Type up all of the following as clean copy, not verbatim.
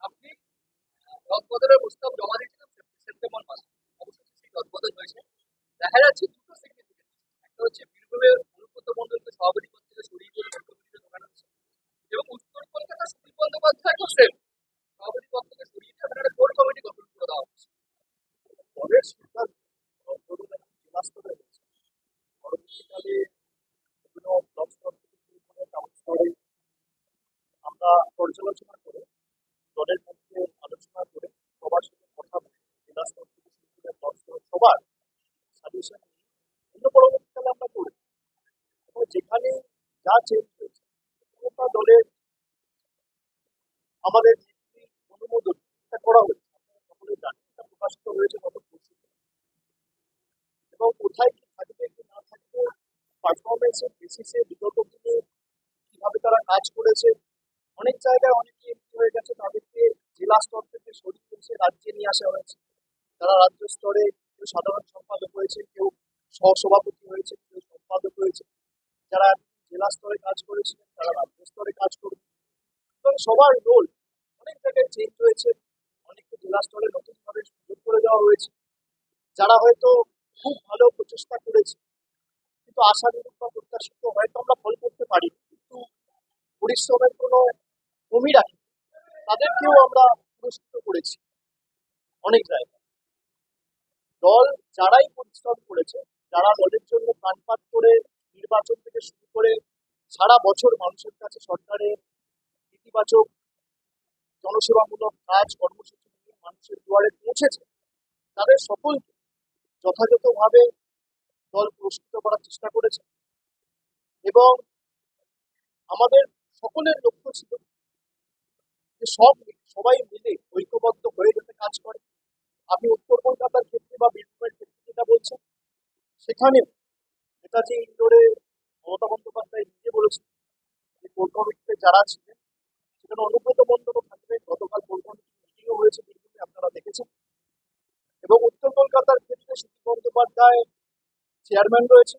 আপনি রদবদলের প্রস্তাব জমা দিয়েছিলেন সেপ্টেম্বর মাসে। অবশেষে সেই রদবদল হয়েছে। দেখা যাচ্ছে দুটো সিগনিফিকেন্ট, একটা হচ্ছে বীরভূমের অনুব্রত মন্ডলকে সভাপতি পদ থেকে সরিয়ে দিয়ে মুখ্যমন্ত্রীকে ঢোকানো হচ্ছে, এবং উত্তর কলকাতার সুদীপ বন্দ্যোপাধ্যায়কেও সেম সভাপতি পদ থেকে সরিয়ে দিয়ে আপনার কোর কমিটি গঠন করে দেওয়া হচ্ছে। দলের সিদ্ধান্ত ধরুন এখন জেলা স্তরে হচ্ছে, পরবর্তীকালে বিভিন্ন ব্লক স্তর থেকে শুরু করে টাউন স্তরে আমরা পর্যালোচনা করে দলের মধ্যে আলোচনা করে সবার সাথে কথা বলে জেলা স্তর থেকে শুরু করে ব্লক স্তর সবার সাজেশন নিয়ে অন্য পরবর্তীকালে আমরা করি। এবং যেখানে যা চেঞ্জ হয়েছে কোনটা দলের আমাদের যে অনুমোদন এটা করা হয়েছে আপনারা সকলে জানেন, এটা প্রকাশিত হয়েছে গত পরশু। এবং কোথায় কি থাকবে কি না থাকবে পারফরমেন্সের বেসিসে বিগত দিনে কিভাবে তারা কাজ করেছে, অনেক জায়গায় অনেকে এমপি হয়ে গেছে, তাদেরকে জেলা স্তর থেকে সরিয়ে এসে রাজ্যে নিয়ে আসা হয়েছে। তারা রাজ্য স্তরে কেউ সাধারণ সম্পাদক হয়েছে, কেউ সহসভাপতি হয়েছে, কেউ সম্পাদক হয়েছে। যারা জেলা স্তরে কাজ করেছিলেন তারা রাজ্য স্তরে কাজ করবে, এবং সবার রোল অনেক জায়গায় চেঞ্জ হয়েছে। অনেককে জেলা স্তরে নতুন ভাবে সুযোগ করে দেওয়া হয়েছে, যারা হয়তো খুব ভালো প্রচেষ্টা করেছে কিন্তু আশানুরূপ বা প্রত্যাশিত হয়তো আমরা ফল করতে পারি, কিন্তু পরিশ্রমের কোনো কমি রাখি তাদেরকেও আমরা পুরস্কৃত করেছি অনেক জায়গায়। দল যারাই পরিশ্রম করেছে, যারা দলের জন্য প্রাণপাত করে নির্বাচন থেকে শুরু করে সারা বছর মানুষের কাছে সরকারের ইতিবাচক জনসেবামূলক কাজ কর্মসূচি নিয়ে মানুষের দুয়ারে পৌঁছেছে, তাদের সকলকে যথাযথভাবে দল পুরস্কৃত করার চেষ্টা করেছে। এবং আমাদের সকলের লক্ষ্য ছিল যে সবাই মিলে ঐক্যবদ্ধ হয়ে যাতে কাজ করে। আপনি উত্তর কলকাতার ক্ষেত্রে বা বীরভূমের ক্ষেত্রে যেটা বলছেন, সেখানে নেতাজি ইন্ডোরে মমতা বন্দ্যোপাধ্যায় নিজে বলেছেন যে কোর কমিটিতে যারা ছিলেন সেখানে অনুব্রত মন্ডলও থাকবে। গতকাল কোর কমিটির মিটিংও হয়েছে বীরভূমে, আপনারা দেখেছেন। এবং উত্তর কলকাতার ক্ষেত্রে সুদীপ বন্দ্যোপাধ্যায় চেয়ারম্যান রয়েছে,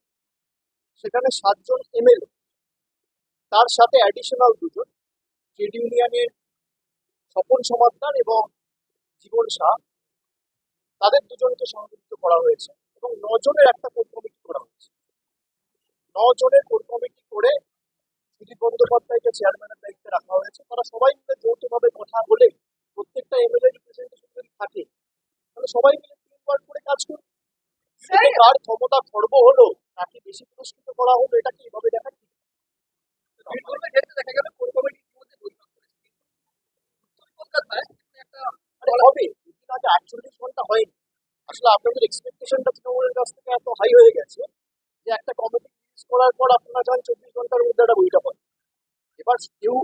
সেখানে 7 জন এমএলএ, তার সাথে অ্যাডিশনাল 2 জন ট্রেড ইউনিয়নের স্বপন সমাদ্দার এবং জীবন শাহ, তাদের 2 জনকে সংযুক্ত করা হয়েছে এবং 9 জনের একটা কোর কমিটি করা হয়েছে। 9 জনের কোর কমিটি করে সুদীপ বন্দ্যোপাধ্যায়কে চেয়ারম্যানের দায়িত্বে রাখা হয়েছে। তারা সবাই মিলে যৌথভাবে কথা বলে প্রত্যেকটা এমএলএ রিপ্রেজেন্টেশন যদি থাকে তাহলে সবাই মিলে টিম ওয়ার্ক করে কাজ করবে। কার ক্ষমতা খর্ব হলো, তাকে বেশি পুরস্কৃত করা হলো, এটা কি এভাবে দেখা ঠিক? বীরভূমের ক্ষেত্রে দেখা গেল কোর কমিটির মধ্যে বৈঠক করেছে, কিন্তু উত্তর কলকাতায় একটা হবে দুদিন আগে 48 ঘন্টা হয়নি। আসলে আপনাদের এক্সপেকটেশনটা তৃণমূলের কাছ থেকে এত হাই হয়ে গেছে যে একটা কমিটি রিলিজ করার পর আপনারা চান 24 ঘন্টার মধ্যে একটা বইটা পান। এবার কেউ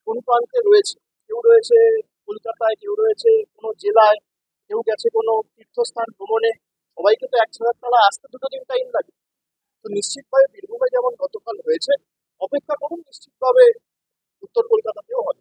কোন প্রান্তে রয়েছে, কেউ রয়েছে কলকাতায়, কেউ রয়েছে কোনো জেলায়, কেউ গেছে কোনো তীর্থস্থান ভ্রমণে, সবাইকে তো 1 ছাড়ার আসতে 2 দিন টাইম লাগে। তো নিশ্চিতভাবে বীরভূমে যেমন গতকাল হয়েছে, অপেক্ষা করুন, নিশ্চিতভাবে উত্তর কলকাতাতেও হবে।